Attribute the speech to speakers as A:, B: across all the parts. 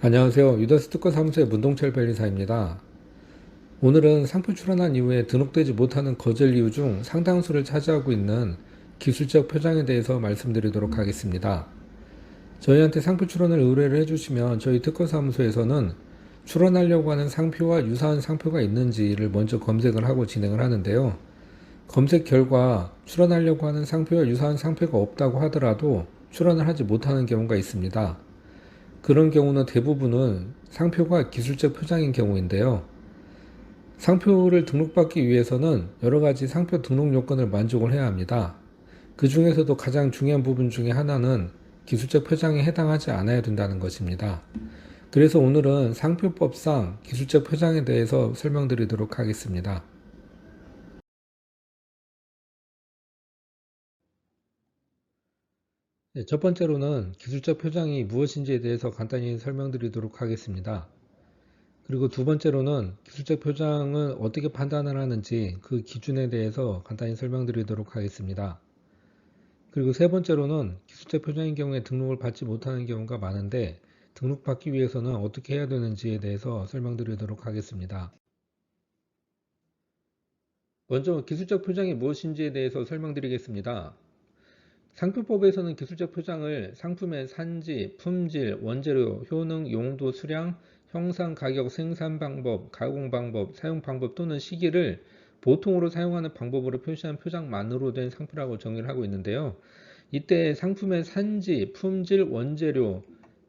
A: 안녕하세요. 유다스 특허사무소의 문동철 변리사입니다. 오늘은 상표 출원한 이후에 등록되지 못하는 거절 이유 중 상당수를 차지하고 있는 기술적 표장에 대해서 말씀드리도록 하겠습니다. 저희한테 상표 출원을 의뢰를 해주시면 저희 특허사무소에서는 출원하려고 하는 상표와 유사한 상표가 있는지를 먼저 검색을 하고 진행을 하는데요. 검색 결과 출원하려고 하는 상표와 유사한 상표가 없다고 하더라도 출원을 하지 못하는 경우가 있습니다. 그런 경우는 대부분은 상표가 기술적 표장인 경우인데요. 상표를 등록받기 위해서는 여러가지 상표 등록 요건을 만족을 해야 합니다. 그 중에서도 가장 중요한 부분 중에 하나는 기술적 표장에 해당하지 않아야 된다는 것입니다. 그래서 오늘은 상표법상 기술적 표장에 대해서 설명드리도록 하겠습니다. 첫 번째로는 기술적 표장이 무엇인지에 대해서 간단히 설명드리도록 하겠습니다. 그리고 두 번째로는 기술적 표장을 어떻게 판단을 하는지 그 기준에 대해서 간단히 설명드리도록 하겠습니다. 그리고 세 번째로는 기술적 표장인 경우에 등록을 받지 못하는 경우가 많은데 등록받기 위해서는 어떻게 해야 되는지에 대해서 설명드리도록 하겠습니다. 먼저 기술적 표장이 무엇인지에 대해서 설명드리겠습니다. 상표법에서는 기술적 표장을 상품의 산지, 품질, 원재료, 효능, 용도, 수량, 형상, 가격, 생산 방법, 가공 방법, 사용 방법 또는 시기를 보통으로 사용하는 방법으로 표시한 표장만으로 된 상표라고 정의를 하고 있는데요. 이때 상품의 산지, 품질, 원재료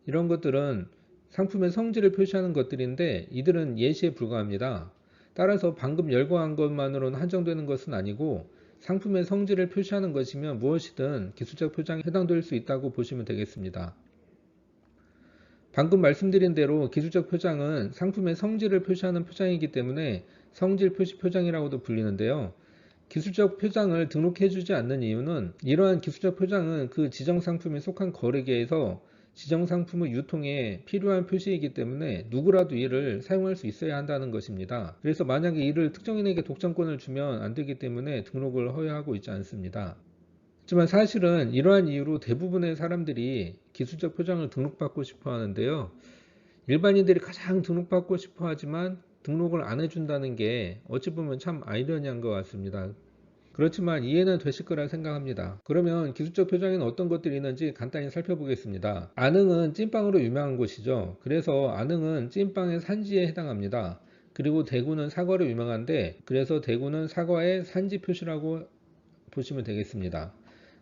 A: 이런 것들은 상품의 성질을 표시하는 것들인데 이들은 예시에 불과합니다. 따라서 방금 열거한 것만으로는 한정되는 것은 아니고 상품의 성질을 표시하는 것이면 무엇이든 기술적 표장에 해당될 수 있다고 보시면 되겠습니다. 방금 말씀드린 대로 기술적 표장은 상품의 성질을 표시하는 표장이기 때문에 성질 표시 표장이라고도 불리는데요. 기술적 표장을 등록해주지 않는 이유는 이러한 기술적 표장은 그 지정 상품에 속한 거래계에서 지정 상품의 유통에 필요한 표시이기 때문에 누구라도 이를 사용할 수 있어야 한다는 것입니다. 그래서 만약에 이를 특정인에게 독점권을 주면 안 되기 때문에 등록을 허용하고 있지 않습니다. 하지만 사실은 이러한 이유로 대부분의 사람들이 기술적 표장을 등록받고 싶어 하는데요. 일반인들이 가장 등록받고 싶어 하지만 등록을 안 해준다는 게 어찌 보면 참 아이러니한 것 같습니다. 그렇지만 이해는 되실 거라 생각합니다. 그러면 기술적 표장에는 어떤 것들이 있는지 간단히 살펴보겠습니다. 안흥은 찐빵으로 유명한 곳이죠. 그래서 안흥은 찐빵의 산지에 해당합니다. 그리고 대구는 사과로 유명한데 그래서 대구는 사과의 산지 표시라고 보시면 되겠습니다.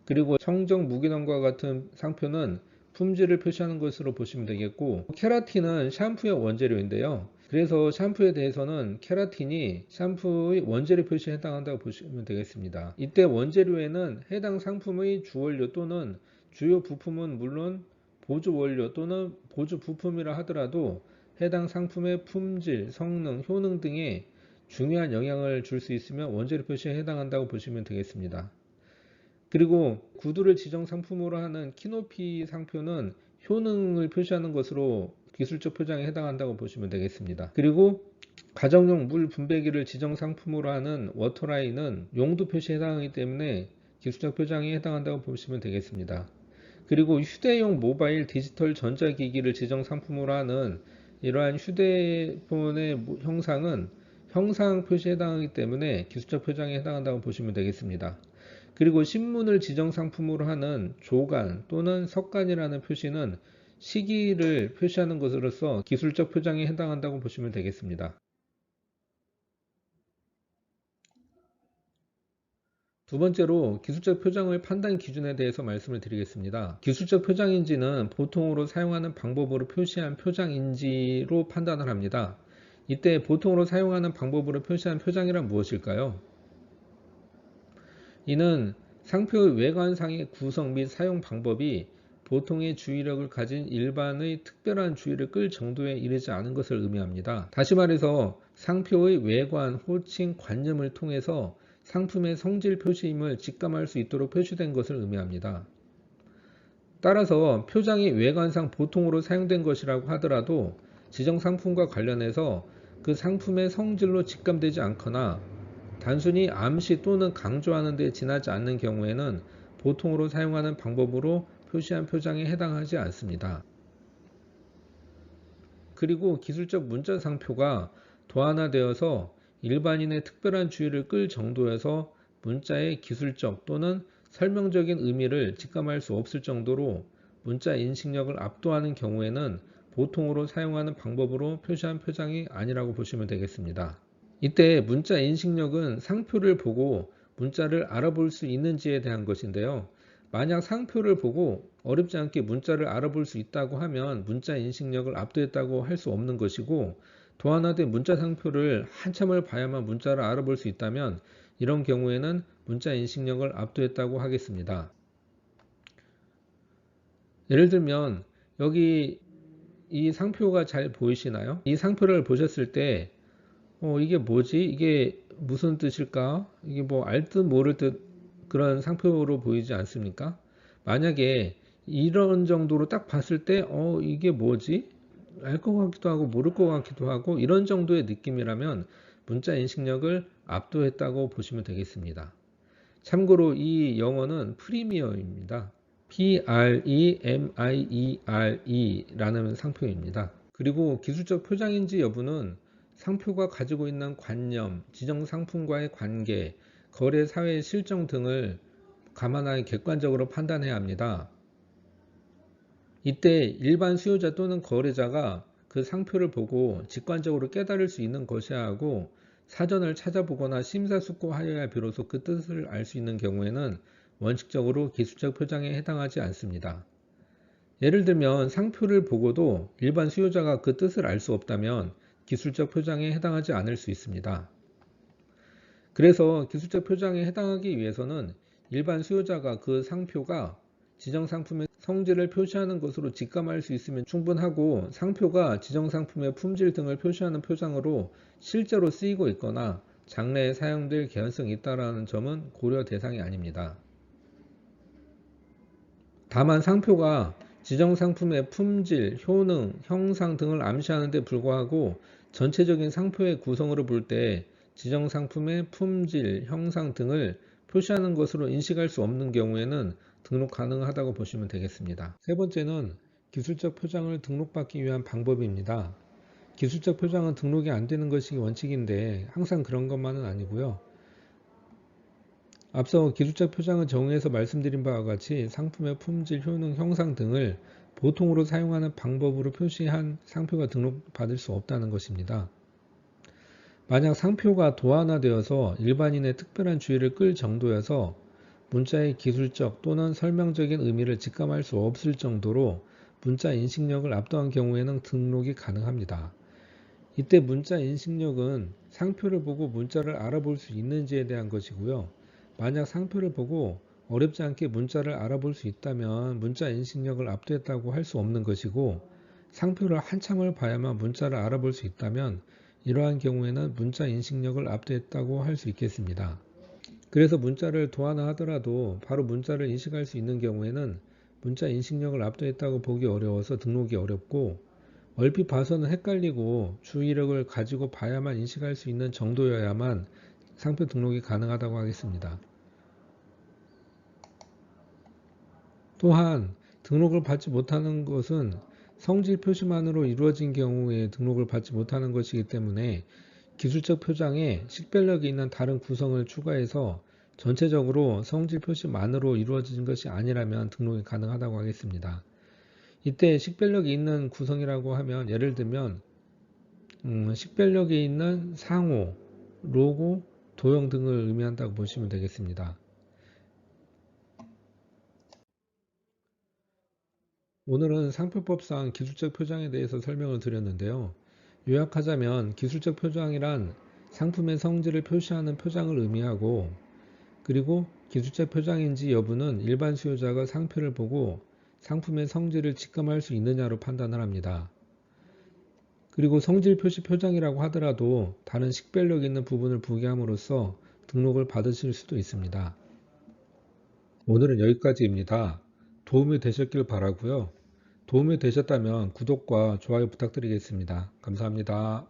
A: 그리고 청정 무기농과 같은 상표는 품질을 표시하는 것으로 보시면 되겠고, 케라틴은 샴푸의 원재료인데요. 그래서 샴푸에 대해서는 케라틴이 샴푸의 원재료 표시에 해당한다고 보시면 되겠습니다. 이때 원재료에는 해당 상품의 주원료 또는 주요 부품은 물론 보조 원료 또는 보조 부품이라 하더라도 해당 상품의 품질, 성능, 효능 등에 중요한 영향을 줄 수 있으면 원재료 표시에 해당한다고 보시면 되겠습니다. 그리고 구두를 지정 상품으로 하는 키높이 상표는 효능을 표시하는 것으로 기술적 표장에 해당한다고 보시면 되겠습니다. 그리고 가정용 물 분배기를 지정 상품으로 하는 워터라인은 용도 표시에 해당하기 때문에 기술적 표장에 해당한다고 보시면 되겠습니다. 그리고 휴대용 모바일 디지털 전자기기를 지정 상품으로 하는 이러한 휴대폰의 형상은 형상 표시에 해당하기 때문에 기술적 표장에 해당한다고 보시면 되겠습니다. 그리고 신문을 지정 상품으로 하는 조간 또는 석간이라는 표시는 시기를 표시하는 것으로서 기술적 표장에 해당한다고 보시면 되겠습니다. 두 번째로 기술적 표장의 판단 기준에 대해서 말씀을 드리겠습니다. 기술적 표장인지는 보통으로 사용하는 방법으로 표시한 표장인지로 판단을 합니다. 이때 보통으로 사용하는 방법으로 표시한 표장이란 무엇일까요? 이는 상표의 외관상의 구성 및 사용 방법이 보통의 주의력을 가진 일반의 특별한 주의를 끌 정도에 이르지 않은 것을 의미합니다. 다시 말해서 상표의 외관, 호칭, 관념을 통해서 상품의 성질 표시임을 직감할 수 있도록 표시된 것을 의미합니다. 따라서 표장이 외관상 보통으로 사용된 것이라고 하더라도 지정 상품과 관련해서 그 상품의 성질로 직감되지 않거나 단순히 암시 또는 강조하는 데 지나지 않는 경우에는 보통으로 사용하는 방법으로 표시한 표장에 해당하지 않습니다. 그리고 기술적 문자 상표가 도안화되어서 일반인의 특별한 주의를 끌 정도여서 문자의 기술적 또는 설명적인 의미를 직감할 수 없을 정도로 문자 인식력을 압도하는 경우에는 보통으로 사용하는 방법으로 표시한 표장이 아니라고 보시면 되겠습니다. 이때 문자 인식력은 상표를 보고 문자를 알아볼 수 있는지에 대한 것인데요. 만약 상표를 보고 어렵지 않게 문자를 알아볼 수 있다고 하면 문자 인식력을 압도했다고 할 수 없는 것이고, 도안화된 문자 상표를 한참을 봐야만 문자를 알아볼 수 있다면 이런 경우에는 문자 인식력을 압도했다고 하겠습니다. 예를 들면 여기 이 상표가 잘 보이시나요? 이 상표를 보셨을 때 이게 뭐지? 이게 무슨 뜻일까? 이게 뭐 알 듯 모를 듯 그런 상표로 보이지 않습니까? 만약에 이런 정도로 딱 봤을 때 이게 뭐지? 알 것 같기도 하고 모를 것 같기도 하고 이런 정도의 느낌이라면 문자 인식력을 압도했다고 보시면 되겠습니다. 참고로 이 영어는 프리미어입니다. P-R-E-M-I-E-R-E 라는 상표입니다. 그리고 기술적 표장인지 여부는 상표가 가지고 있는 관념, 지정 상품과의 관계, 거래 사회의 실정 등을 감안하여 객관적으로 판단해야 합니다. 이때 일반 수요자 또는 거래자가 그 상표를 보고 직관적으로 깨달을 수 있는 것이어야 하고, 사전을 찾아보거나 심사숙고하여야 비로소 그 뜻을 알 수 있는 경우에는 원칙적으로 기술적 표장에 해당하지 않습니다. 예를 들면 상표를 보고도 일반 수요자가 그 뜻을 알 수 없다면 기술적 표장에 해당하지 않을 수 있습니다. 그래서 기술적 표장에 해당하기 위해서는 일반 수요자가 그 상표가 지정 상품의 성질을 표시하는 것으로 직감할 수 있으면 충분하고, 상표가 지정 상품의 품질 등을 표시하는 표장으로 실제로 쓰이고 있거나 장래에 사용될 개연성이 있다는 점은 고려 대상이 아닙니다. 다만 상표가 지정 상품의 품질, 효능, 형상 등을 암시하는 데 불구하고 전체적인 상표의 구성으로 볼 때 지정 상품의 품질, 형상 등을 표시하는 것으로 인식할 수 없는 경우에는 등록 가능하다고 보시면 되겠습니다. 세 번째는 기술적 표장을 등록받기 위한 방법입니다. 기술적 표장은 등록이 안 되는 것이 원칙인데 항상 그런 것만은 아니고요. 앞서 기술적 표장은 정의에서 말씀드린 바와 같이 상품의 품질, 효능, 형상 등을 보통으로 사용하는 방법으로 표시한 상표가 등록받을 수 없다는 것입니다. 만약 상표가 도안화되어서 일반인의 특별한 주의를 끌 정도여서 문자의 기술적 또는 설명적인 의미를 직감할 수 없을 정도로 문자 인식력을 압도한 경우에는 등록이 가능합니다. 이때 문자 인식력은 상표를 보고 문자를 알아볼 수 있는지에 대한 것이고요. 만약 상표를 보고 어렵지 않게 문자를 알아볼 수 있다면 문자 인식력을 압도했다고 할 수 없는 것이고, 상표를 한참을 봐야만 문자를 알아볼 수 있다면 이러한 경우에는 문자 인식력을 압도했다고 할 수 있겠습니다. 그래서 문자를 도안화하더라도 바로 문자를 인식할 수 있는 경우에는 문자 인식력을 압도했다고 보기 어려워서 등록이 어렵고, 얼핏 봐서는 헷갈리고 주의력을 가지고 봐야만 인식할 수 있는 정도여야만 상표 등록이 가능하다고 하겠습니다. 또한 등록을 받지 못하는 것은 성질 표시만으로 이루어진 경우에 등록을 받지 못하는 것이기 때문에 기술적 표장에 식별력이 있는 다른 구성을 추가해서 전체적으로 성질 표시만으로 이루어진 것이 아니라면 등록이 가능하다고 하겠습니다. 이때 식별력이 있는 구성이라고 하면 예를 들면 식별력이 있는 상호, 로고, 도형 등을 의미한다고 보시면 되겠습니다. 오늘은 상표법상 기술적 표장에 대해서 설명을 드렸는데요. 요약하자면 기술적 표장이란 상품의 성질을 표시하는 표장을 의미하고, 그리고 기술적 표장인지 여부는 일반 수요자가 상표를 보고 상품의 성질을 직감할 수 있느냐로 판단을 합니다. 그리고 성질 표시 표장이라고 하더라도 다른 식별력 있는 부분을 부기함으로써 등록을 받으실 수도 있습니다. 오늘은 여기까지입니다. 도움이 되셨길 바라고요. 도움이 되셨다면 구독과 좋아요 부탁드리겠습니다. 감사합니다.